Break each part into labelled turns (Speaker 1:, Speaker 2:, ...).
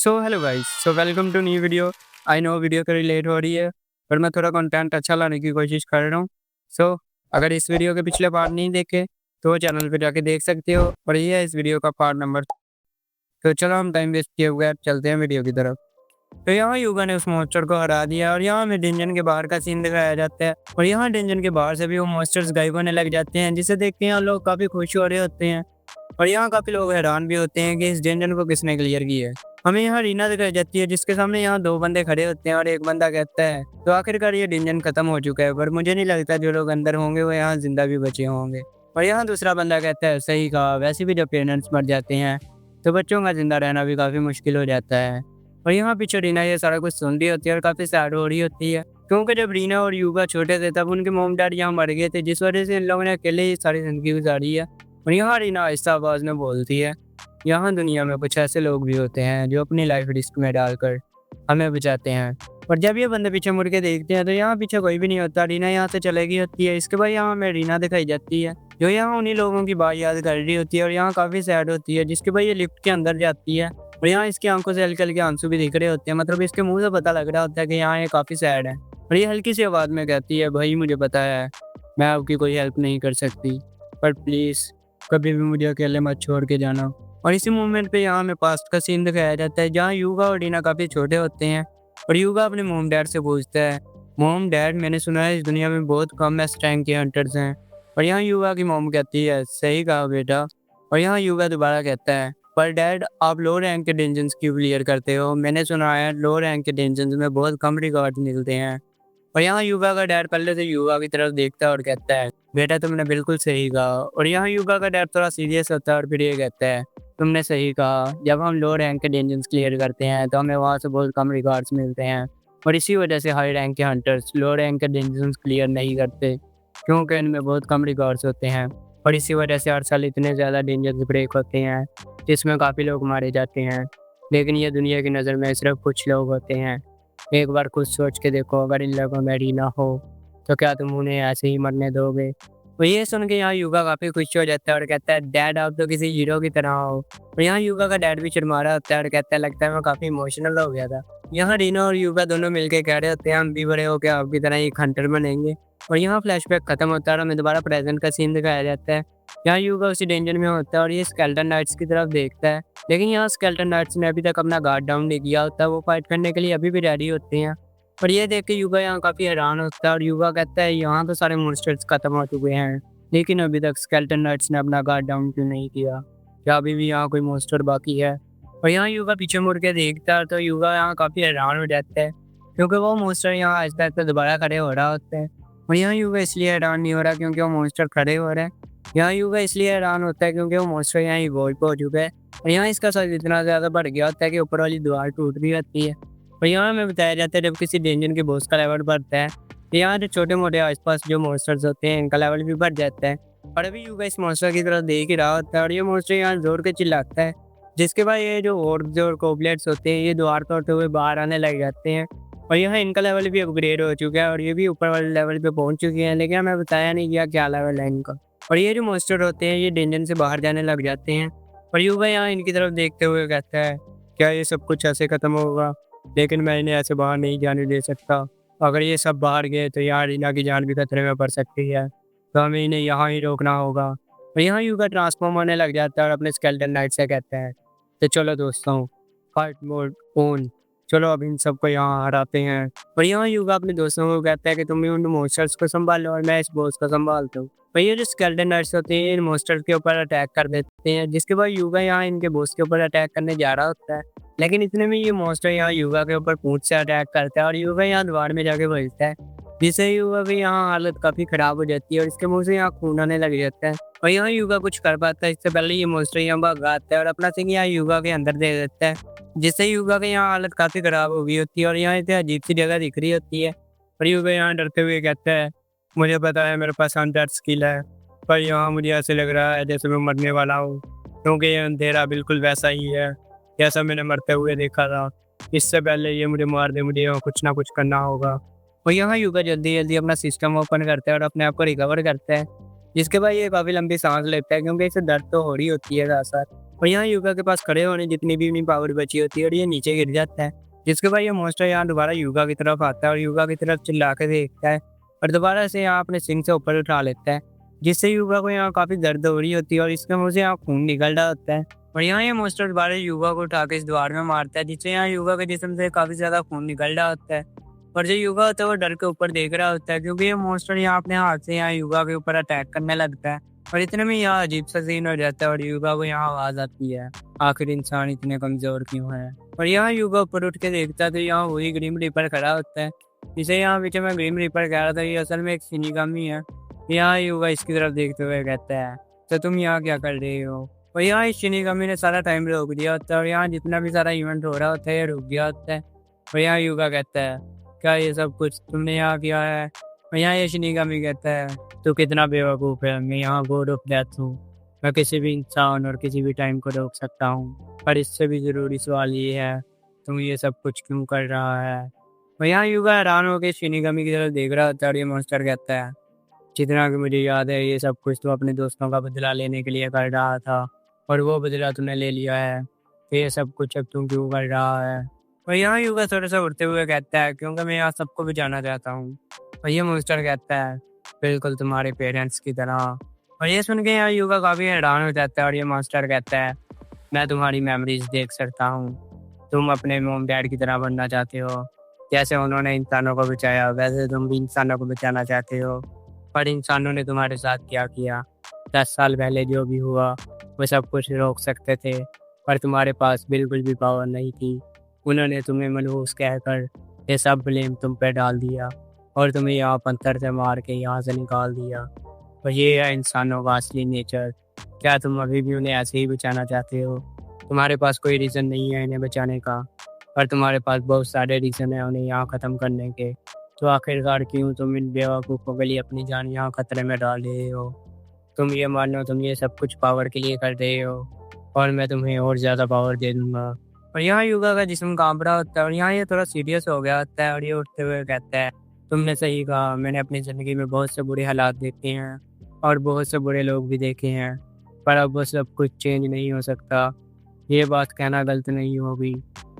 Speaker 1: So hello guys, so welcome to new video. I know video थोड़ी late हो रही है, पर मैं थोड़ा कंटेंट अच्छा लाने की कोशिश कर रहा हूँ। सो अगर इस वीडियो के पिछले पार्ट नहीं देखे तो चैनल पे जाके देख सकते हो, और ये है इस वीडियो का पार्ट नंबर। तो चलो हम टाइम वेस्ट किए हुए चलते हैं वीडियो की तरफ। तो यहाँ युगा ने उस मॉन्स्टर को हरा दिया, और यहाँ हमें डेंजन के बाहर का सीन दिखाया जाता है, और यहाँ डेंजन के बाहर से भी वो मॉन्स्टर्स गायब होने लग जाते हैं, जिसे देख के यहाँ लोग काफी खुश हो रहे होते हैं। और यहाँ काफी लोग हैरान भी होते हैं कि इस डेंजन को किसने क्लियर किया है। हमें यहाँ रीना दिखाई जाती है, जिसके सामने यहाँ दो बंदे खड़े होते हैं, और एक बंदा कहता है तो आखिरकार ये डेंजन खत्म हो चुका है, पर मुझे नहीं लगता जो लोग अंदर होंगे वो यहाँ जिंदा भी बचे होंगे। और यहाँ दूसरा बंदा कहता है सही कहा, वैसे भी जब पेरेंट्स मर जाते हैं तो बच्चों का जिंदा रहना भी काफी मुश्किल हो जाता है। और यहाँ पीछे रीना ये सारा कुछ सुन रही होती है और काफी सैड हो रही होती है, क्योंकि जब रीना और युगा छोटे थे तब उनके मोम डैड यहाँ मर गए थे, जिस वजह से इन लोगों ने अकेले ही सारी जिंदगी गुजारी है। और यहाँ रीना आहिस्ता आवाज में बोलती है, यहाँ दुनिया में कुछ ऐसे लोग भी होते हैं जो अपनी लाइफ रिस्क में डालकर हमें बचाते हैं। और जब ये बंदे पीछे मुड़ के देखते हैं तो यहाँ पीछे कोई भी नहीं होता, रीना यहाँ से चले गई होती है। इसके बाद यहाँ हमें रीना दिखाई जाती है, जो यहाँ उन्हीं लोगों की बात याद कर रही होती है, और यहाँ काफी सैड होती है। जिसके बाद ये लिफ्ट के अंदर जाती है, और यहाँ इसकी आंखों से हल्के हल्के आंसू भी दिख रहे होते हैं, मतलब इसके मुंह से पता लग रहा होता है कि यहाँ ये काफी सैड है। और ये हल्की सी आवाज में कहती है, भाई मुझे पता है मैं आपकी कोई हेल्प नहीं कर सकती, पर प्लीज कभी भी मुझे अकेले मत छोड़ के जाना। और इसी मोमेंट पे यहाँ हमें पास्ट का सीन दिखाया जाता है, जहाँ युगा और रीना काफी छोटे होते हैं, और युगा अपने मोम डैड से पूछता है, मोम डैड मैंने सुना है इस दुनिया में बहुत कम एस रैंक के हंटर्स हैं। और यहाँ युगा की मोम कहती है सही कहा बेटा। और यहाँ युगा दोबारा कहता है, पर डैड आप लो रैंक के डेंजन्स क्यों क्लियर करते हो, मैंने सुना है लो रैंक के डेंजन्स में बहुत कम रिकॉर्ड मिलते हैं। और यहाँ युगा का डैड पहले से युगा की तरफ देखता है और कहता है, बेटा तुमने बिल्कुल सही कहा। और यहाँ युगा का डैड थोड़ा सीरियस होता है और फिर ये कहता है, तुमने सही कहा, जब हम लो रैंक के डेंजन्स क्लियर करते हैं तो हमें वहाँ से बहुत कम रिकॉर्ड्स मिलते हैं, और इसी वजह से हाई रैंक के हंटर्स लो रैंक के डेंजन्स क्लियर नहीं करते, क्योंकि इनमें बहुत कम रिकॉर्ड्स होते हैं। और इसी वजह से हर साल इतने ज़्यादा डेंजर्स ब्रेक होते हैं जिसमें काफ़ी लोग मारे जाते हैं, लेकिन ये दुनिया की नज़र में सिर्फ कुछ लोग होते हैं। एक बार खुद सोच के देखो, अगर इन लोगों में रीना हो तो क्या तुम उन्हें ऐसे ही मरने दोगे। तो ये सुन के यहाँ युगा काफ़ी खुश हो जाता है और कहता है, डैड आप तो किसी हीरो की तरह हो। और यहाँ युगा का डैड भी शर्मा रहा होता है और कहता है, लगता है मैं काफ़ी इमोशनल हो गया था। यहाँ रीना और युगा दोनों मिलकर कह रहे होते हैं, हम भी बड़े हो के आपकी तरह एक हंटर बनेंगे। और यहाँ फ्लैशबैक खत्म होता है और हमें दोबारा प्रेजेंट का सीन दिखाया जाता है। यहाँ युगा उसी डेंजर में होता है और ये स्केलेटन नाइट्स की तरफ देखता है, लेकिन यहाँ स्केलेटन नाइट्स ने अभी तक अपना गार्ड डाउन नहीं किया होता, वो फाइट करने के लिए अभी भी रेडी होते हैं। और ये देख के युगा यहाँ काफ़ी हैरान होता है, और युगा कहता है, यहाँ तो सारे मॉन्स्टर्स खत्म हो चुके हैं, लेकिन अभी तक स्केलेटन नाइट्स ने अपना गार्ड डाउन क्यों नहीं किया, क्या अभी भी यहाँ कोई मॉन्स्टर बाकी है। और यहाँ युगा पीछे मुड़ के देखता है तो युगा यहाँ काफ़ी हैरान हो जाता है, क्योंकि वो मॉन्स्टर यहाँ आहिस्ता आहिस्ता दोबारा खड़े हो रहा होता है। और यहाँ युगा इसलिए हैरान नहीं हो रहा क्योंकि वो मॉन्स्टर खड़े हो रहे हैं, यहाँ युगा इसलिए हैरान होता है क्योंकि वो मॉन्स्टर यहाँ इवॉल्व हो चुका है, और यहाँ इसका साइज इतना ज़्यादा बढ़ गया होता है कि ऊपर वाली दीवार टूट रही होती है। और यहाँ हमें बताया जाता है, जब किसी डेंजर के बॉस का लेवल बढ़ता है तो यहाँ जो छोटे मोटे आसपास जो मॉन्स्टर्स होते हैं इनका लेवल भी बढ़ जाता है। और अभी युगा इस मॉन्स्टर की तरफ देख ही रहा होता है, और ये मॉन्स्टर यहाँ जोर के चिल्लाता है, जिसके बाद ये जो ऑर्ब्स और कोबलेट्स होते हैं ये द्वार तोड़ते हुए बाहर आने लग जाते हैं। और यहाँ इनका लेवल भी अपग्रेड हो चुका है और ये भी ऊपर वाले लेवल पे पहुंच चुके हैं, लेकिन हमें बताया नहीं गया क्या लेवल है इनका। और ये जो मॉन्स्टर होते हैं ये डेंजन से बाहर जाने लग जाते हैं, और युवा यहाँ इनकी तरफ देखते हुए कहता है, क्या ये सब कुछ ऐसे खत्म होगा, लेकिन मैं इन्हें ऐसे बाहर नहीं जाने दे सकता। अगर ये सब बाहर गए तो यहाँ रीना की जान भी खतरे में पड़ सकती है, तो हमें इन्हें यहाँ ही रोकना होगा। और यहाँ युवा ट्रांसफॉर्म होने लग जाता है और अपने स्केलेटन नाइट से कहता है, तो चलो दोस्तों फाइट मोड ऑन, चलो अब इन सबको यहाँ हराते हैं। और यहाँ युगा अपने दोस्तों को कहता है कि तुम उन मॉन्स्टर्स को संभालो और मैं इस बॉस को संभालता हूँ। और ये जो स्केलेटन नाइट्स होते हैं इन मॉन्स्टर्स के ऊपर अटैक कर देते हैं, जिसके बाद युगा यहाँ इनके बॉस के ऊपर अटैक करने जा रहा होता है, लेकिन इतने में ये मॉन्स्टर यहाँ युगा के ऊपर पूंछ से अटैक करता है और युगा यहाँ दीवार में जाके बजता है, जिससे युगा की यहाँ हालत काफ़ी ख़राब हो जाती है और इसके मुँह से यहाँ खून आने लग जाता है। और यहाँ युगा कुछ कर पाता है, इससे पहले ये मॉन्स्टर यहाँ भागा आता है और अपना सिंह यहाँ युगा के अंदर दे देता है, जिससे युगा की यहाँ हालत काफ़ी ख़राब हो गई होती है और यहाँ इतनी अजीब सी जगह दिख रही होती है। और युगा यहाँ डरते हुए कहता है, मुझे पता है मेरे पास हंटर स्किल है, पर यहाँ मुझे ऐसे लग रहा है जैसे मैं मरने वाला हूँ, क्योंकि ये अंधेरा बिल्कुल वैसा ही है जैसा मैंने मरते हुए देखा था। इससे पहले ये मुझे मार दे, मुझे यहाँ कुछ ना कुछ करना होगा। और यहाँ युगा जल्दी जल्दी अपना सिस्टम ओपन करता है और अपने आप को रिकवर करता है, जिसके बाद ये काफ़ी लंबी सांस लेता है, क्योंकि इसे दर्द तो हो रही होती है ज़्यादातर। और यहाँ युगा के पास खड़े होने जितनी भी पावर बची होती है और ये नीचे गिर जाता है, जिसके बाद ये मॉन्स्टर यहाँ दोबारा युगा की तरफ आता है और युगा की तरफ चिल्ला के देखता है और दोबारा से यहाँ अपने सिंग से ऊपर उठा लेता है, जिससे युगा को यहाँ काफ़ी दर्द हो रही होती है और इसके मुँह से यहाँ खून निकल रहा होता है। और यहाँ ये मॉन्स्टर दोबारा युगा को उठा के इस दीवार में मारता है, जिससे यहाँ युगा के जिस्म से काफ़ी ज़्यादा खून निकल रहा होता है। और जो युगा होता है वो डर के ऊपर देख रहा होता है, क्योंकि ये मॉन्स्टर यहाँ अपने हाथ से यहाँ युगा के ऊपर अटैक करने लगता है। और इतने में यहाँ अजीब सा सीन हो जाता है और युगा को यहाँ आवाज़ आती है, आखिर इंसान इतने कमज़ोर क्यों है। और यहाँ युगा ऊपर उठ के देखता है तो यहाँ वही ग्रीम रीपर खड़ा होता है, जिसे यहाँ पीछे मैं ग्रीम रीपर कह रहा था, ये असल में एक शिनिगामी है। यहाँ युगा इसकी तरफ देखते हुए कहता है, तो तुम यहाँ क्या कर रहे हो। और यहाँ इस शिनिगामी ने सारा टाइम रोक दिया होता है और यहाँ जितना भी सारा इवेंट हो रहा होता है ये रुक गया होता है। और यहाँ युगा कहता है, क्या ये सब कुछ तुमने यहाँ किया है। और यहाँ ये शिनिगामी कहता है, तो कितना बेवकूफ़ है, मैं यहाँ गॉड ऑफ डेथ हूँ, मैं किसी भी इंसान और किसी भी टाइम को रोक सकता हूँ। पर इससे भी ज़रूरी सवाल ये है, तुम ये सब कुछ क्यों कर रहा है। और यहाँ युगा हैरान होकर शिनिगामी की तरफ देख रहा होता है और ये मॉन्स्टर कहता है, जितना कि मुझे याद है ये सब कुछ तो अपने दोस्तों का बदला लेने के लिए कर रहा था और वो बदला तूने ले लिया है, तो ये सब कुछ अब तू क्यों कर रहा है। और यहाँ युगा थोड़ा सा उड़ते हुए कहता है, क्योंकि मैं यहाँ सबको बचाना चाहता हूँ। और ये मॉन्स्टर कहता है, बिल्कुल तुम्हारे पेरेंट्स की तरह। और ये सुन के यहाँ युगा काफ़ी हैरान हो जाता है और ये मॉन्स्टर कहता है, मैं तुम्हारी मेमोरीज देख सकता हूँ, तुम अपने मॉम डैड की तरह बनना चाहते हो, जैसे उन्होंने इंसानों को बचाया वैसे तुम भी इंसानों को बचाना चाहते हो। पर इंसानों ने तुम्हारे साथ क्या किया, 10 साल पहले जो भी हुआ वो सब कुछ रोक सकते थे, पर तुम्हारे पास बिल्कुल भी पावर नहीं थी। उन्होंने तुम्हें मनहूस कहकर ये सब ब्लेम तुम पे डाल दिया और तुम्हें यहाँ पत्थर से मार के यहाँ से निकाल दिया। और ये है इंसानों का असली नेचर। क्या तुम अभी भी उन्हें ऐसे ही बचाना चाहते हो। तुम्हारे पास कोई रीज़न नहीं है इन्हें बचाने का, पर तुम्हारे पास बहुत सारे रीज़न है उन्हें यहाँ ख़त्म करने के। तो आखिरकार क्यों तुम इन बेवकूफ़ों के लिए अपनी जान यहाँ खतरे में डाल रहे हो। तुम ये मानो तुम ये सब कुछ पावर के लिए कर रहे हो और मैं तुम्हें और ज़्यादा पावर दे दूँगा। और यहाँ युगा का जिस्म काँप रहा होता है और यहाँ ये थोड़ा सीरियस हो गया होता है और ये उठते हुए कहता है, तुमने सही कहा, मैंने अपनी ज़िंदगी में बहुत से बुरे हालात देखे हैं और बहुत से बुरे लोग भी देखे हैं, पर अब वो सब कुछ चेंज नहीं हो सकता। ये बात कहना गलत नहीं होगी,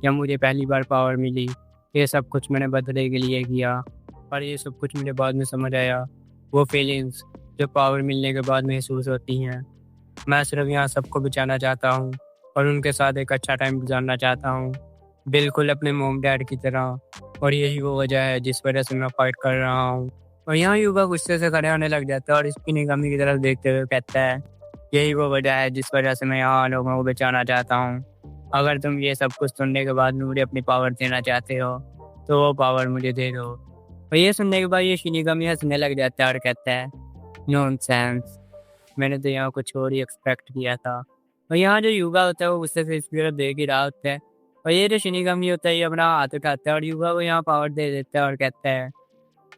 Speaker 1: जब मुझे पहली बार पावर मिली ये सब कुछ मैंने बदले के लिए किया, पर ये सब कुछ मुझे बाद में समझ आया, वो फीलिंग्स जो पावर मिलने के बाद महसूस होती हैं। मैं सिर्फ यहाँ सबको बचाना चाहता हूँ और उनके साथ एक अच्छा टाइम गुजारना चाहता हूँ, बिल्कुल अपने मॉम डैड की तरह। और यही वो वजह है जिस वजह से मैं फाइट कर रहा हूँ। और यहाँ युवा गुस्से से खड़े होने लग जाता है और इसकी निगामी की तरफ देखते हुए कहता है, यही वो वजह है जिस वजह से मैं यहाँ लोगों को बचाना चाहता हूँ। अगर तुम ये सब कुछ सुनने के बाद मुझे अपनी पावर देना चाहते हो तो वो पावर मुझे दे दो। और ये सुनने के बाद ये शिनिगामी हंसने लग जाता है और कहता है, नॉनसेंस, मैंने तो यहाँ कुछ और ही एक्सपेक्ट किया था। और यहाँ जो युगा होता है वो गुस्से से इसकी तरफ देख ही रहा होता है और ये जो शिनिगामी होता है ये अपना हाथ उठाता है और युगा को यहाँ पावर दे देता है और कहता है,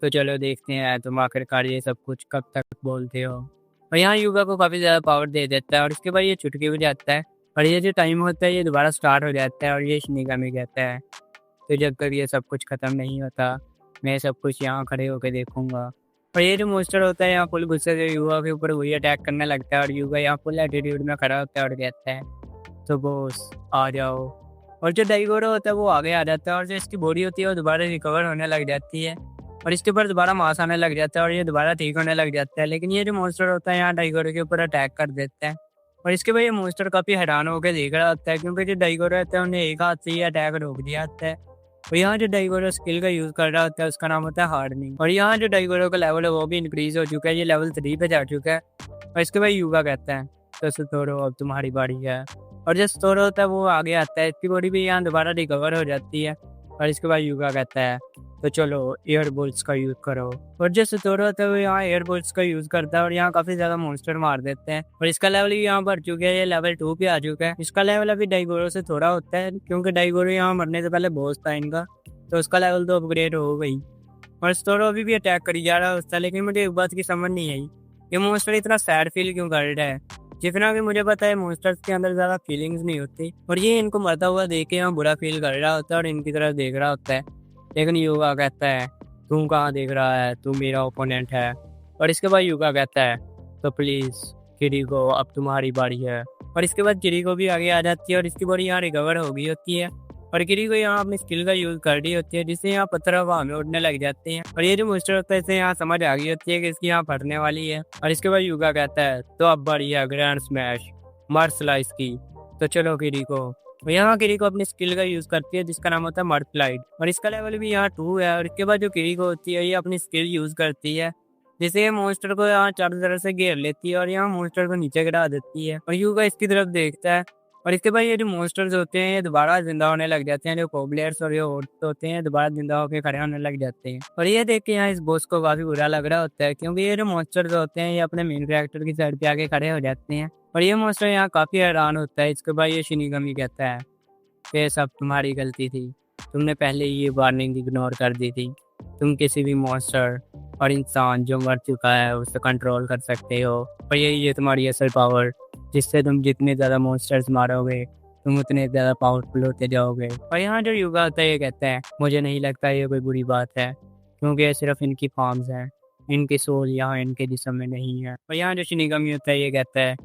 Speaker 1: तो चलो देखते हैं तुम आखिरकार ये सब कुछ कब तक बोलते हो। और यहाँ युगा को काफ़ी ज़्यादा पावर दे देता है और उसके बाद ये चुटकी हो जाता है और ये जो टाइम होता है ये दोबारा स्टार्ट हो जाता है और ये शिनिगामी कहता है, तो जब तक ये सब कुछ ख़त्म नहीं होता मैं सब कुछ यहाँ खड़े होकर देखूंगा। और ये जो मोस्टर होता है यहाँ फुल गुस्से से युगा के ऊपर वही अटैक करने लगता है और युगा यहाँ फुल एटीट्यूड में खड़ा होता है और कहता है, तो बॉस आ जाओ। और जो डाइगोरो होता है वो आगे आ जाता है और जो इसकी बॉडी होती है वो दोबारा रिकवर होने लग जाती है और इसके ऊपर दोबारा मांस आने लग जाता है और ये दोबारा ठीक होने लग जाता है। लेकिन ये जो मोस्टर होता है यहाँ डाइगोरो के ऊपर अटैक कर देता है और इसके बाद ये मोस्टर काफ़ी हैरान होकर देख रहा होता है, क्योंकि जो डाइगोरो रहता है उन्हें एक हाथ से ही अटैक रोक दिया होता है। और यहाँ जो डाइगोरो स्किल का यूज़ कर रहा होता है उसका नाम होता है हार्डनिंग। और यहाँ जो डाइगोरो का लेवल है वो भी इंक्रीज हो चुका है, ये लेवल 3 पे जा चुका है। और इसके बाद युगा कहता है, तो सतोरो अब तुम्हारी बारी है। और जो सतोरो होता है वो आगे आता है, इसकी बॉडी भी यहाँ दोबारा रिकवर हो जाती है। और इसके बाद युगा कहता है, तो चलो एयर बोल्ट्स का यूज़ करो। और जो सतोरो होता है वो यहाँ एयर बोल्ट्स का यूज़ करता है और यहाँ काफ़ी ज़्यादा मॉन्स्टर मार देते हैं। और इसका लेवल भी यहाँ बढ़ चुका है, ये लेवल 2 पे आ चुका है। इसका लेवल अभी डाइगोरो से थोड़ा होता है, क्योंकि डाइगोरो यहाँ मरने से पहले बॉस था इनका, तो उसका लेवल तो अपग्रेड हो गई। और सतोरो अभी भी अटैक करी जा रहा है उसका, लेकिन मुझे एक बात की समझ नहीं आई, ये मॉन्स्टर इतना सैड फील क्यों कर रहा है। जितना कि मुझे पता है मॉन्स्टर्स के अंदर ज़्यादा फीलिंग्स नहीं होती और ये इनको मरता हुआ देख के यहाँ बुरा फील कर रहा होता है और इनकी तरफ देख रहा होता है। लेकिन युगा कहता है, तू कहाँ देख रहा है, तू मेरा ओपोनेंट है। और इसके बाद युगा कहता है, तो प्लीज़ किरीको अब तुम्हारी बारी है और इसके बाद किरीको भी आगे आ जाती है और इसकी बॉडी यहाँ रिकवर हो गई होती है और किरीको यहाँ अपनी स्किल का यूज कर रही होती है, जिससे यहाँ पत्थर हवा में उड़ने लग जाते हैं। और ये जो मोस्टर होता है इसे यहाँ समझ आ गई होती है कि इसकी यहाँ फटने वाली है। और इसके बाद युगा कहता है तो अब बढ़िया ग्रैंड स्मैश मार स्लाइस की, तो चलो किरीको। यहाँ किरीको अपनी स्किल का यूज करती है जिसका नाम होता है मर्ड फ्लाइट और इसका लेवल भी यहाँ 2 है। और इसके बाद जो किरीको होती है ये अपनी स्किल यूज करती है जिसे ये मॉन्स्टर को यहाँ चारों तरफ से घेर लेती है और यहाँ मॉन्स्टर को नीचे गिरा देती है। और युगा इसकी तरफ देखता है और इसके बाद ये जो मॉन्स्टर्स होते हैं ये दोबारा जिंदा होने लग जाते हैं। जो कोबलर्स और ये होर्ड्स होते हैं दोबारा जिंदा होकर खड़े होने लग जाते हैं। और ये देख के यहाँ इस बॉस को काफी बुरा लग रहा होता है क्योंकि ये जो मॉन्स्टर्स होते हैं ये अपने मेन कैरेक्टर की साइड पे आके खड़े हो जाते हैं। और ये मॉन्स्टर यहाँ काफी हैरान होता है। इसके बाद ये शिनिगमी कहता है ये सब तुम्हारी गलती थी, तुमने पहले ही ये वार्निंग इग्नोर कर दी थी। तुम किसी भी मॉन्स्टर और इंसान जो मर चुका है उसे कंट्रोल कर सकते हो और यही है तुम्हारी असल पावर, जिससे तुम जितने ज़्यादा मॉन्स्टर्स मारोगे तुम उतने ज़्यादा पावरफुल होते जाओगे। और यहाँ जो युगा होता है ये कहता है मुझे नहीं लगता ये कोई बुरी बात है क्योंकि ये सिर्फ इनकी फॉर्म्स हैं, इनकी सोल यहाँ इनके जिस्म में नहीं है। और यहाँ जो शिनिगमी होता है ये कहता है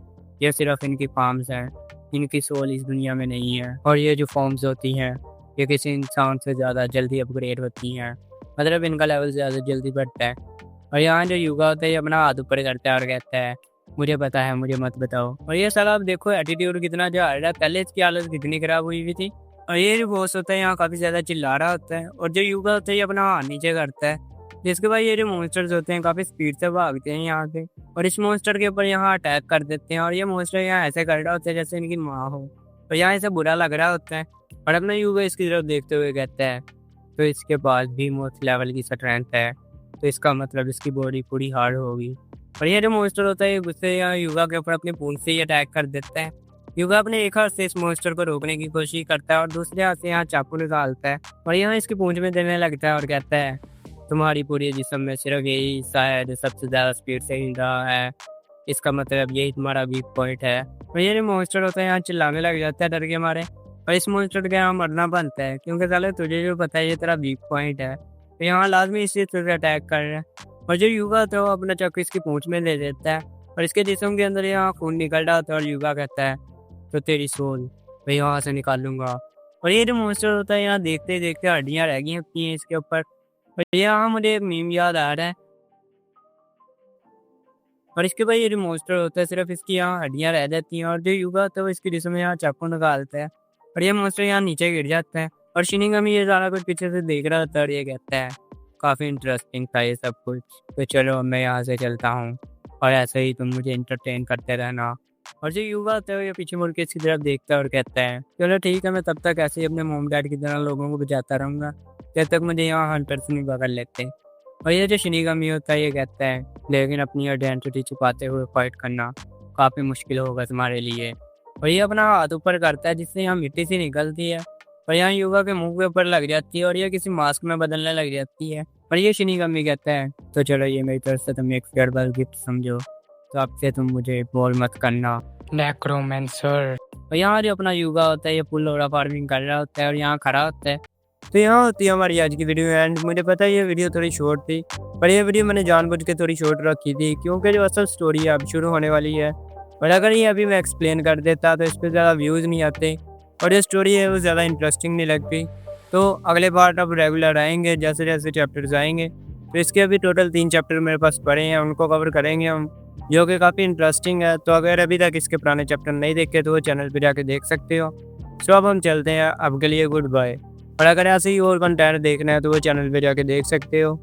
Speaker 1: ये सिर्फ इनकी फॉर्म्स हैं, इनकी सोल इस दुनिया में नहीं है। और ये जो फॉर्म्स होती हैं ये किसी इंसान से ज़्यादा जल्दी अपग्रेड होती हैं, मतलब इनका लेवल ज़्यादा जल्दी बढ़ता है। और यहाँ जो युगा होता है ये अपना हाथ ऊपर करता है और कहता है मुझे पता है, मुझे मत बताओ। और ये साला आप देखो एटीट्यूड कितना जो आ रहा है, पहले इसकी हालत कितनी खराब हुई थी। और ये जो बॉस होता है यहाँ काफ़ी ज़्यादा चिल्ला रहा होता है और जो युगा होता है ये अपना हाथ नीचे करता है, जिसके बाद ये जो मॉन्स्टर्स होते हैं काफ़ी स्पीड से भागते हैं यहाँ से और इस मॉन्स्टर के ऊपर यहाँ अटैक कर देते हैं। और ये मॉन्स्टर यहाँ ऐसे कर रहा होता है जैसे इनकी माँ हो और यहाँ इसे बुरा लग रहा होता है। और अपना युगा इसकी तरफ देखते हुए कहता है तो इसके पास भी मोस्ट लेवल की स्ट्रेंथ है, तो इसका मतलब इसकी बॉडी पूरी हार्ड होगी। और ये जो मॉन्स्टर होता है गुस्से यहाँ युगा के ऊपर अपनी पूंछ से ही अटैक कर देता है। युगा अपने एक हाथ से इस मॉन्स्टर को रोकने की कोशिश करता है और दूसरे हाथ से यहाँ चाकू निकालता है और यहाँ इसकी पूंछ में देने लगता है और कहता है तुम्हारी पूरी जिस्म में सिर्फ यही हिस्सा है जो सबसे ज़्यादा स्पीड से हिल रहा है, इसका मतलब यही तुम्हारा वीक पॉइंट है। और ये जो मॉन्स्टर होता है यहाँ चिल्लाने लग जाता है डर के मारे और इस मॉन्स्टर के यहाँ मरना बनता है क्योंकि साले तुझे जो पता है ये तेरा वीक पॉइंट है, तो यहाँ लाजमी इसी तरह से अटैक कर रहा है। और जो युगा होता है वो अपना चाकू इसकी पूंछ में ले देता है और इसके जिस्म के अंदर यहाँ खून निकल रहा होता है और युगा कहता है तो तेरी सोल मैं यहाँ से निकाल लूँगा। और ये जो मॉन्स्टर होता है यहाँ देखते देखते हड्डियाँ रह गई होती हैं इसके ऊपर। और यहाँ मुझे एक मीम याद आ रहा है और इसके बाद ये जो मॉन्स्टर होता है सिर्फ इसकी यहाँ हड्डियाँ रह जाती हैं और जो युगा होता है वो इसके जिस्म में यहाँ चाकू निकालता है और ये मॉन्स्टर यहाँ नीचे गिर जाता है। और शिनिगमी ये सारा कुछ पीछे से देख रहा होता है और ये कहता है काफ़ी इंटरेस्टिंग था ये सब कुछ, तो चलो मैं यहाँ से चलता हूँ और ऐसे ही तुम मुझे इंटरटेन करते रहना। और जो युवा होता है ये पीछे मुड़ के इसकी तरफ देखता है और कहता है चलो ठीक है मैं तब तक ऐसे ही अपने मोम डैड की तरह लोगों को बचाता रहूँगा जब तक मुझे यहाँ हंटर्स नहीं पकड़ लेते। और ये जो शिनिगमी होता है ये कहता है लेकिन अपनी आइडेंटिटी छुपाते हुए फाइट करना काफ़ी मुश्किल होगा तुम्हारे लिए। और ये अपना हाथ ऊपर करता है जिससे यहाँ मिट्टी सी निकलती है और यहाँ युवा के मुंह के ऊपर लग जाती है और ये किसी मास्क में बदलने लग जाती है। और ये शिनिगमी कहता है तो चलो ये मेरी तरफ से तुम एक फेयरवेल गिफ्ट समझो, तो अब से तुम मुझे बोल मत करना नेक्रोमेंसर। और यहाँ जो अपना युवा होता है ये फुल लोरा फार्मिंग कर रहा होता है और यहाँ खड़ा होता है। तो यहाँ होती है हमारी आज की वीडियो एंड मुझे पता है ये वीडियो थोड़ी शॉर्ट थी पर ये वीडियो मैंने जानबूझ के थोड़ी शॉर्ट रखी थी क्योंकि जो असल स्टोरी है अब शुरू होने वाली है और अगर ये अभी मैं एक्सप्लेन कर देता तो इस पर ज़्यादा व्यूज़ नहीं आते और ये स्टोरी है वो ज़्यादा इंटरेस्टिंग नहीं लगती। तो अगले पार्ट अब रेगुलर आएंगे जैसे जैसे चैप्टर्स आएंगे। तो इसके अभी टोटल 3 चैप्टर मेरे पास पड़े हैं, उनको कवर करेंगे हम, जो कि काफ़ी इंटरेस्टिंग है। तो अगर अभी तक इसके पुराने चैप्टर नहीं देखे तो वो चैनल पर जाके देख सकते हो। सो अब हम चलते हैं, अब के लिए गुड बाय। और अगर ऐसे ही और कंटेंट देखना है तो वो चैनल पर जाके देख सकते हो।